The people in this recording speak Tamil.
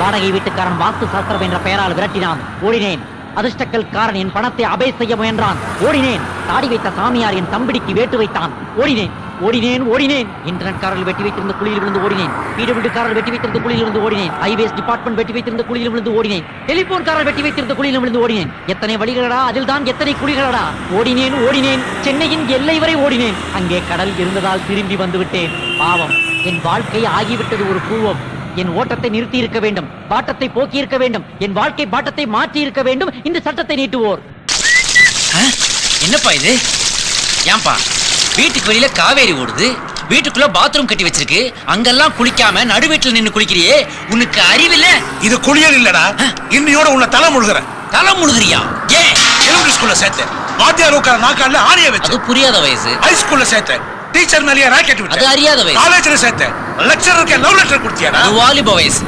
வாடகை வீட்டுக்காரன் வாஸ்து சாஸ்திரம் என்ற பெயரால் விரட்டினான். ஓடினேன். அதிர்ஷ்டக்கல்காரன் என் பணத்தை அபே செய்ய முயன்றான். ஓடினேன். தாடி வைத்த சாமியார் என் தம்பிடிக்கு வேட்டு வைத்தான். ஓடினேன். இன்டர்நெட்காரர்கள் வெட்டி வைத்திருந்த குழியில் விழுந்து ஓடினேன். பிடபிள்யூகாரர்கள் வெட்டி வைத்திருந்த குழியில் விழுந்து ஓடினேன். ஹைவேஸ் டிபார்ட்மெண்ட் வெட்டி வைத்திருந்த குழியில் விழுந்து ஓடினேன். டெலிபோன்காரர் வெட்டி வைத்திருந்த குழியில் விழுந்து ஓடினேன். எத்தனை வழிகளடா, அதில் தான் எத்தனை குழிகளடா. ஓடினேன். சென்னையின் எல்லை வரை ஓடினேன். அங்கே கடல் இருந்ததால் திரும்பி வந்து விட்டேன். பாவம், என் வாழ்க்கை ஆகிவிட்டது ஒரு கூவம். என் ஓட்டத்தை நிறுத்தி இருக்க வேண்டும், பாட்டத்தை போக்கி இருக்க வேண்டும், என் வாழ்க்கை பாட்டத்தை மாற்றி இருக்க வேண்டும் இந்த சட்டத்தை நீட்டுவோர். என்னப்பா இது? ஏன்பா வீட்டுக்கு வெளியில காவேரி ஓடுது, வீட்டுக்குள்ள பாத்ரூம் கட்டி வச்சிருக்கு, அங்கெல்லாம் குளிக்காம நடு வீட்டுல நின்னு குளிக்கிறியே, உனக்கு அறிவில்ல? இது குளியல் இல்லடா, இன்னையோட உன்னை தலை முழுகிற. தலை முழுகிறியா? ஏன்? எலிமெண்டரி ஸ்கூல்ல சேர்த்தேன். வாத்தியார் உட்கார நாக்கால ஆணிய வச்சு. அது புரியாத வயசு. ஹை ஸ்கூல்ல சேர்த்தேன். டீச்சர் மேலேயே ராக்கெட் விட்டு. அது அறியாத வயசு. காலேஜ்ல சேர்த்தேன். லெக்சரருக்கு லவ் லெட்டர் கொடுத்தியாடா? அது வாலிப வயசு.